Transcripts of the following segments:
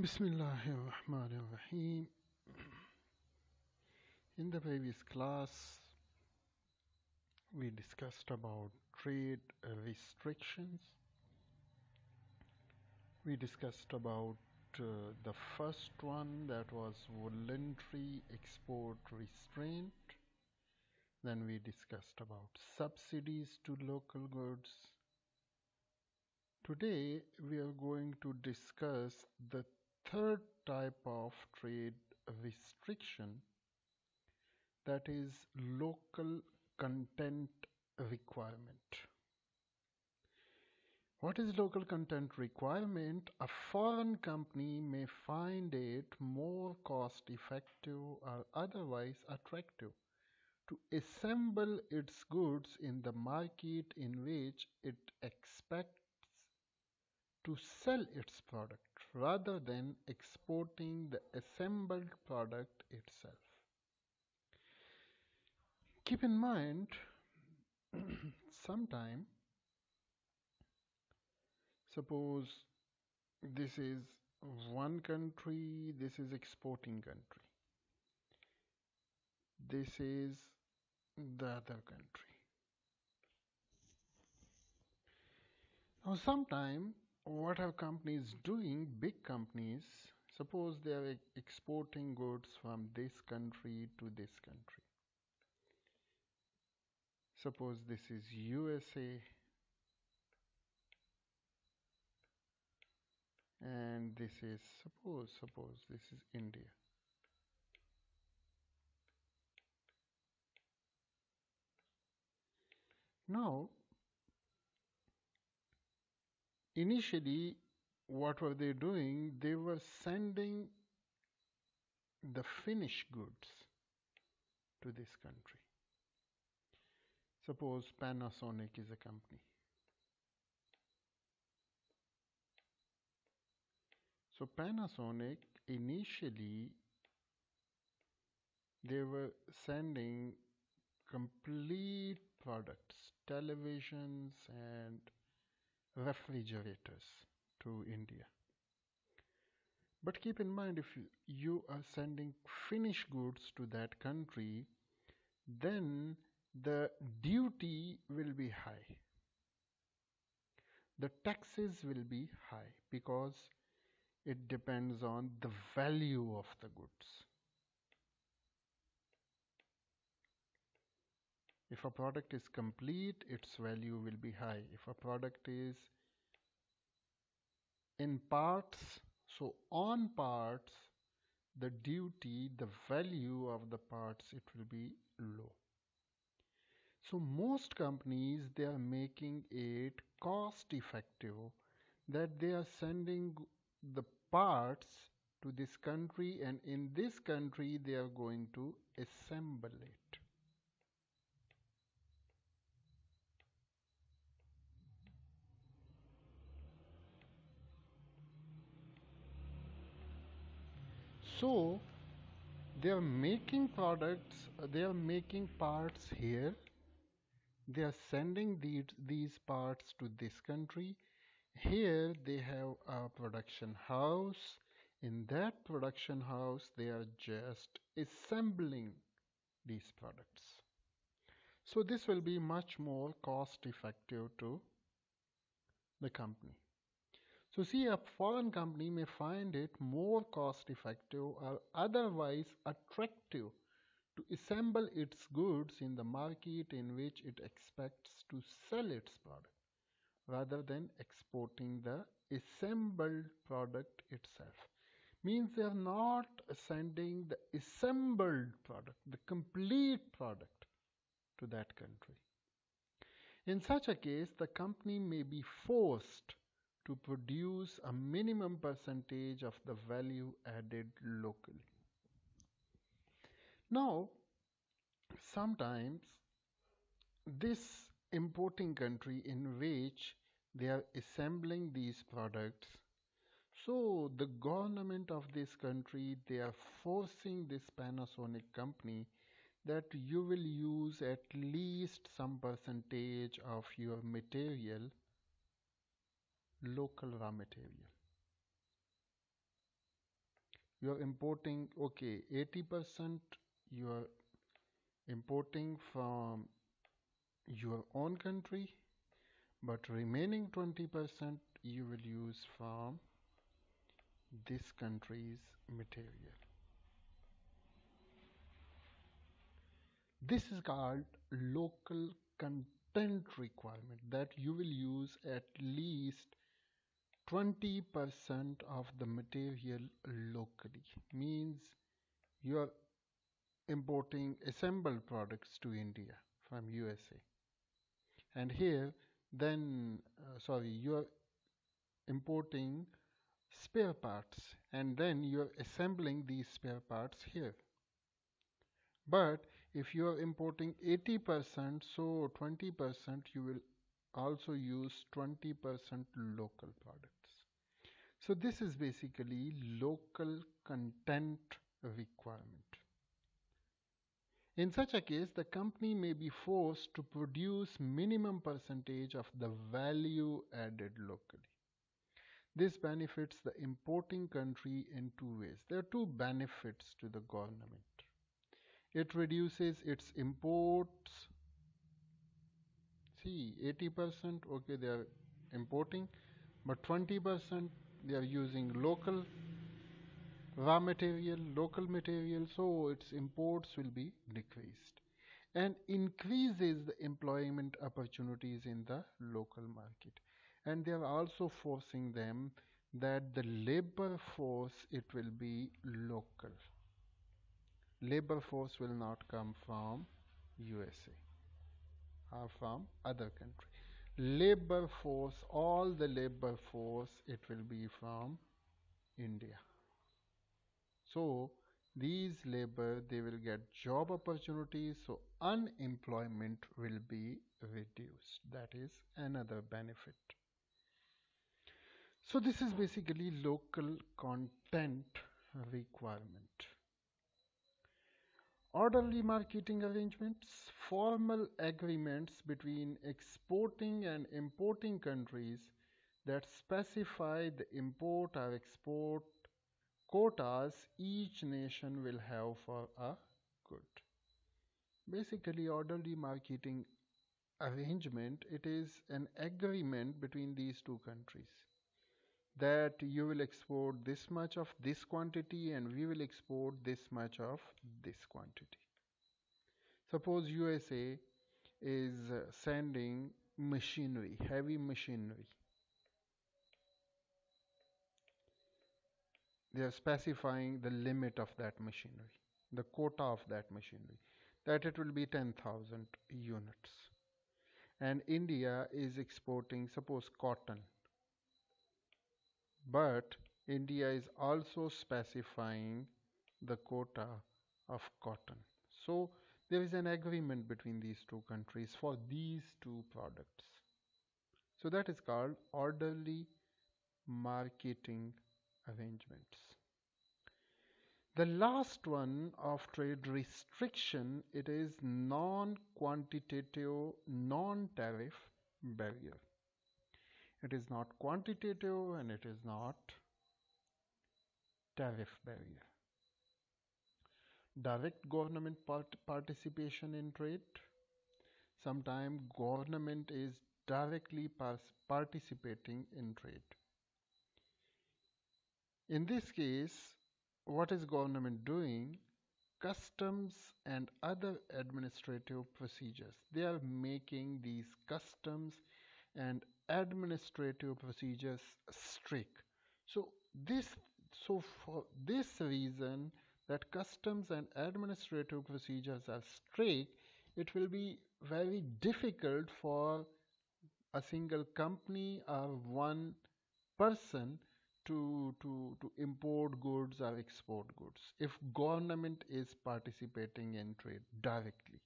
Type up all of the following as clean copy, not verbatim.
Bismillahirrahmanirrahim. In the previous class, we discussed about trade restrictions. We discussed about the first one, that was voluntary export restraint. Then we discussed about subsidies to local goods. Today, we are going to discuss the third type of trade restriction, that is local content requirement. What is local content requirement? A foreign company may find it more cost effective or otherwise attractive to assemble its goods in the market in which it expects to sell its product rather than exporting the assembled product itself. Keep in mind, sometime, suppose this is one country, this is exporting country, this is the other country. Now sometime what are companies doing? Big companies, suppose they are exporting goods from this country to this country. Suppose this is USA and this is, suppose this is India. Now initially what were they doing? They were sending the finished goods to this country. Suppose Panasonic is a company. So Panasonic initially they were sending complete products, televisions and refrigerators to India. But keep in mind, if you are sending finished goods to that country, then the duty will be high. The taxes will be high because it depends on the value of the goods. If a product is complete, its value will be high. If a product is in parts, so on parts, the duty, the value of the parts, it will be low. So most companies, they are making it cost effective that they are sending the parts to this country, and in this country they are going to assemble it. So they are making products, they are making parts here, they are sending these parts to this country. Here they have a production house. In that production house, they are just assembling these products. So this will be much more cost effective to the company. So see, a foreign company may find it more cost effective or otherwise attractive to assemble its goods in the market in which it expects to sell its product rather than exporting the assembled product itself. Means they are not sending the assembled product, the complete product to that country. In such a case, the company may be forced to produce a minimum percentage of the value added locally. Now, sometimes this importing country in which they are assembling these products, so the government of this country, they are forcing this Panasonic company that you will use at least some percentage of your material, local raw material. You're importing, okay, 80% you're importing from your own country, but remaining 20% you will use from this country's material. This is called local content requirement, that you will use at least 20% of the material locally. Means you are importing assembled products to India from USA. And here, then, sorry, you are importing spare parts and then you are assembling these spare parts here. But if you are importing 80%, so 20% you will also use 20% local products. So this is basically local content requirement. In such a case, the company may be forced to produce minimum percentage of the value added locally. This benefits the importing country in two ways. There are two benefits to the government. It reduces its imports. See, 80%, okay, they are importing, but 20% they are using local raw material, local material, so its imports will be decreased and increases the employment opportunities in the local market. And they are also forcing them that the labor force, it will be local. Labor force will not come from USA or from other country. Labor force, all the labor force, it will be from India. So these labor, they will get job opportunities, so unemployment will be reduced. That is another benefit. So this is basically local content requirement. Orderly marketing arrangements, formal agreements between exporting and importing countries that specify the import or export quotas each nation will have for a good. Basically, orderly marketing arrangement, it is an agreement between these two countries that you will export this much of this quantity and we will export this much of this quantity. Suppose USA is sending machinery, heavy machinery. They are specifying the limit of that machinery, the quota of that machinery, that it will be 10,000 units. And India is exporting, suppose, cotton. But India is also specifying the quota of cotton. So there is an agreement between these two countries for these two products. So that is called orderly marketing arrangements. The last one of trade restriction, it is non-quantitative, non-tariff barrier. It is not quantitative and it is not tariff barrier. Direct government participation in trade. Sometimes government is directly participating in trade. In this case, what is government doing? Customs and other administrative procedures. They are making these customs and administrative procedures strict. So this so for this reason that customs and administrative procedures are strict, it will be very difficult for a single company or one person to import goods or export goods if government is participating in trade directly.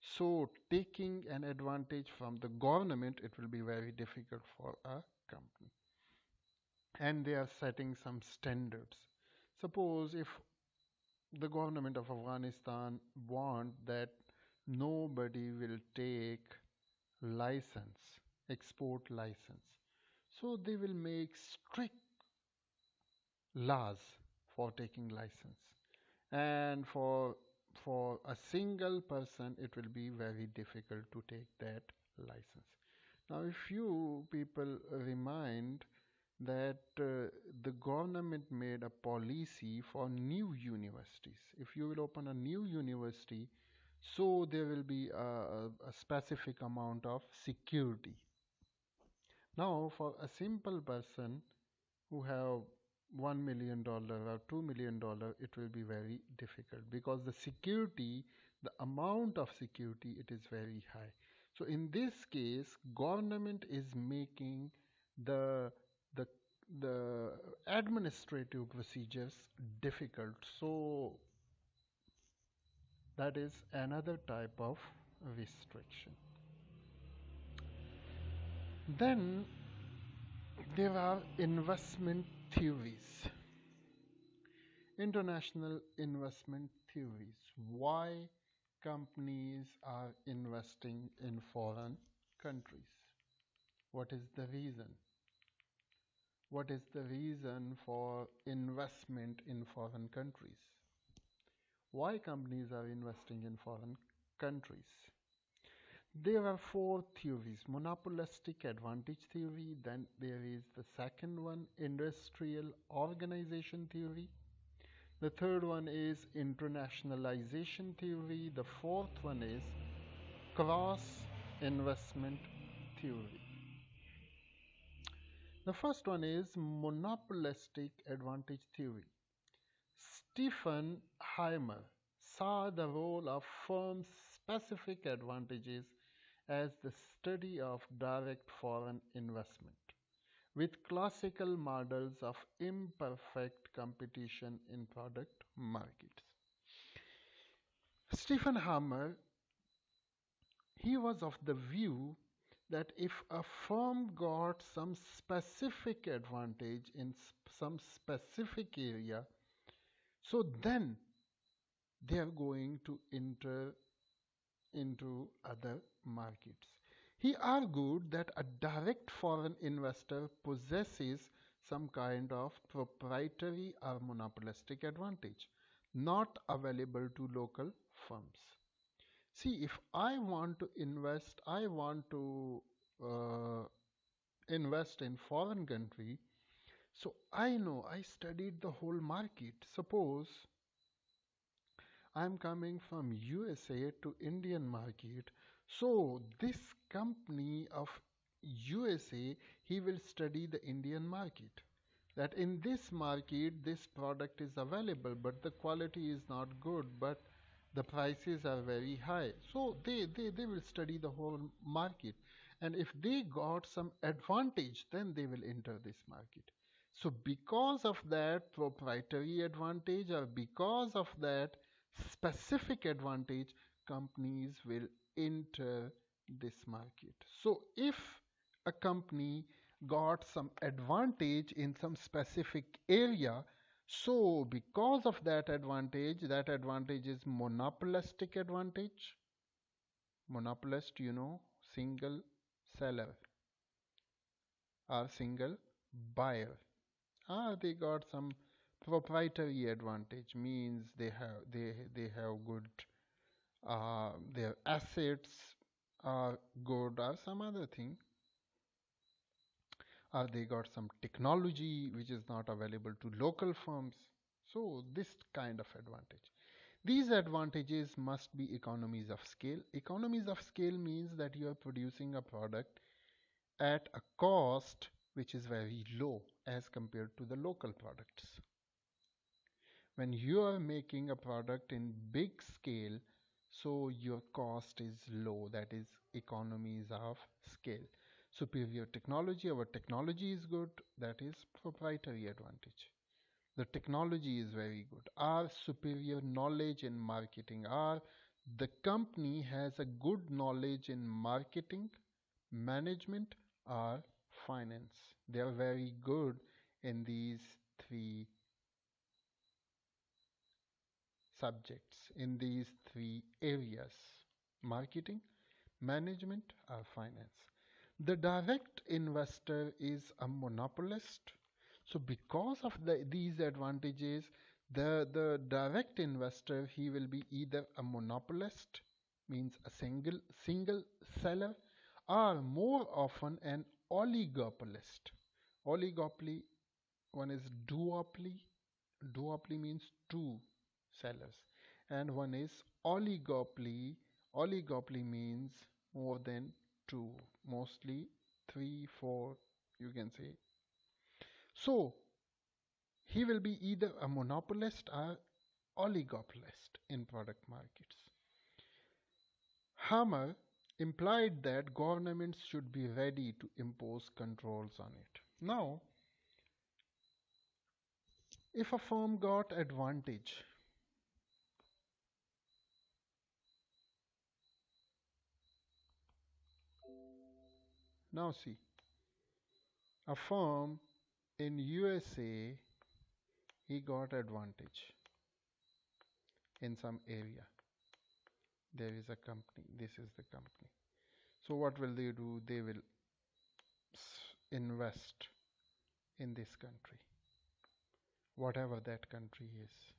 So taking an advantage from the government, it will be very difficult for a company. And they are setting some standards. Suppose if the government of Afghanistan want that nobody will take license, export license. So they will make strict laws for taking license. And for a single person, it will be very difficult to take that license. Now, if you people remind that the government made a policy for new universities. If you will open a new university, so there will be a specific amount of security. Now, for a simple person who have $1 million or $2 million, it will be very difficult because the security, the amount of security, it is very high. So in this case, government is making the the the administrative procedures difficult. So that is another type of restriction. Then there are investment theories, international investment theories. Why companies are investing in foreign countries? What is the reason? What is the reason for investment in foreign countries? Why companies are investing in foreign countries? There are four theories: monopolistic advantage theory, then there is the second one, industrial organization theory, the third one is internationalization theory, the fourth one is cross investment theory. The first one is monopolistic advantage theory. Stephen Heimer saw the role of firms' specific advantages as the study of direct foreign investment, with classical models of imperfect competition in product markets. Stephen Hammer, he was of the view that if a firm got some specific advantage in some specific area, so then they are going to enter into other markets. He argued that a direct foreign investor possesses some kind of proprietary or monopolistic advantage not available to local firms. See, if I want to invest, I want to uh, invest in foreign country, so I know I studied the whole market. Suppose I'm coming from USA to Indian market. So this company of USA, he will study the Indian market. That in this market, this product is available, but the quality is not good, but the prices are very high. So they will study the whole market. And if they got some advantage, then they will enter this market. So because of that proprietary advantage or because of that specific advantage, companies will enter this market. So if a company got some advantage in some specific area, so because of that advantage is monopolistic advantage. Monopolist, single seller or single buyer. They got some proprietary advantage, means they have good, their assets are good or some other thing, or they got some technology which is not available to local firms. So this kind of advantage. These advantages must be economies of scale. Economies of scale means that you are producing a product at a cost which is very low as compared to the local products. When you are making a product in big scale, so your cost is low, that is economies of scale. Superior technology, our technology is good, that is proprietary advantage. The technology is very good. Our superior knowledge in marketing, our the company has a good knowledge in marketing, management, or finance. They are very good in these three subjects, in these three areas: marketing, management, or finance. The direct investor is a monopolist. So because of these advantages, the direct investor, he will be either a monopolist, means a single seller, or more often an oligopolist. Oligopoly, one is duopoly. Duopoly means two sellers, and one is oligopoly. Oligopoly means more than two, mostly three, four, you can say. So he will be either a monopolist or oligopolist in product markets. Hammer implied that governments should be ready to impose controls on it. Now, if a firm got advantage, now see, a firm in USA, he got advantage in some area. There is a company, this is the company. So what will they do? They will invest in this country, whatever that country is.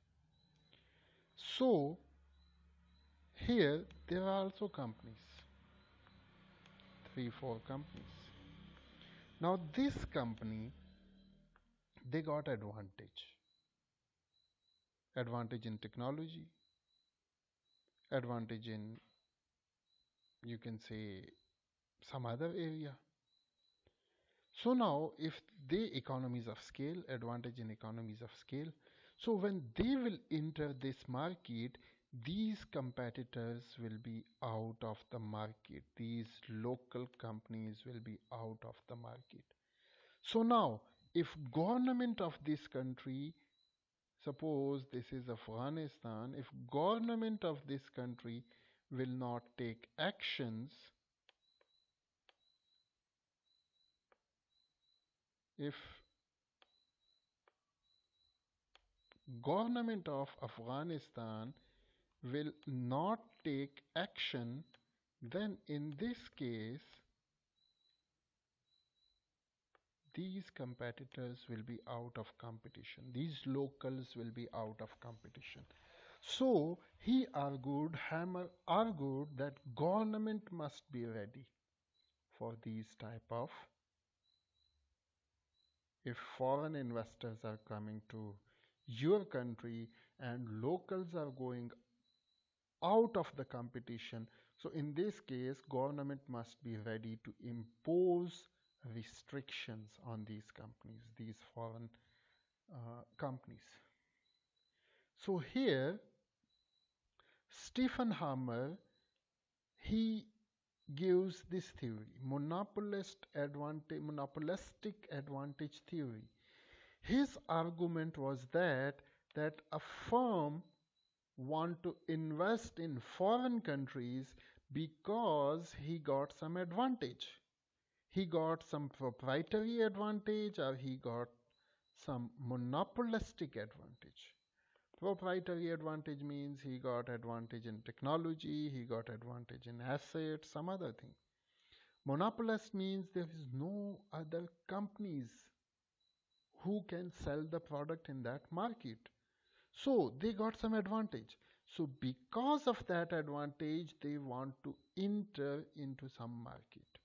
So here there are also companies, three, four companies. Now this company, they got advantage in technology, advantage in, you can say, some other area. So now if they economies of scale, advantage in economies of scale, so when they will enter this market, these competitors will be out of the market. These local companies will be out of the market. So now, if government of this country, suppose this is Afghanistan, if government of this country will not take actions, if government of Afghanistan will not take action, then in this case, these competitors will be out of competition. These locals will be out of competition. So he argued, Hammer argued that government must be ready for these type of, if foreign investors are coming to your country and locals are going out of the competition, so in this case government must be ready to impose restrictions on these companies, these foreign companies. So here Stephen Hammer, he gives this theory, monopolistic advantage theory. His argument was that a firm want to invest in foreign countries because he got some advantage. He got some proprietary advantage or he got some monopolistic advantage. Proprietary advantage means he got advantage in technology, he got advantage in assets, some other thing. Monopolist means there is no other companies who can sell the product in that market. So they got some advantage. So because of that advantage, they want to enter into some market.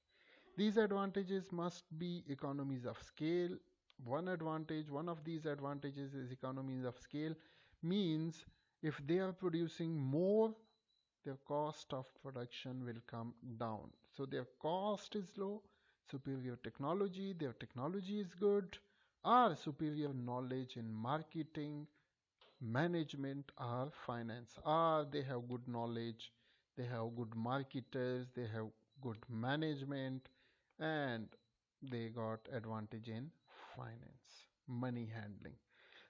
These advantages must be economies of scale. One of these advantages is economies of scale, means if they are producing more, their cost of production will come down. So their cost is low, superior technology, their technology is good, or superior knowledge in marketing, management, or finance, or they have good knowledge, they have good marketers, they have good management, and they got advantage in finance, money handling.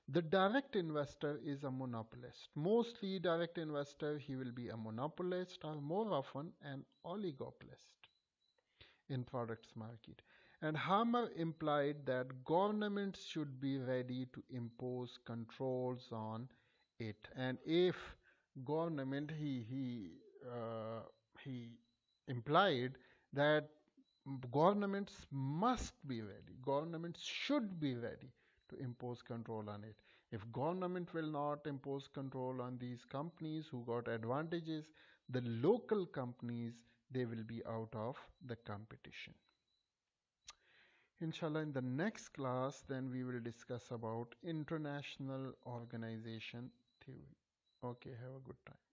The direct investor is a monopolist. Mostly direct investor, he will be a monopolist or more often an oligopolist in products market. And Hammer implied that governments should be ready to impose controls on it. And if government, he implied that governments must be ready, governments should be ready to impose control on it. If government will not impose control on these companies who got advantages, the local companies, they will be out of the competition. Inshallah, in the next class, then we will discuss about international organization theory. Okay, have a good time.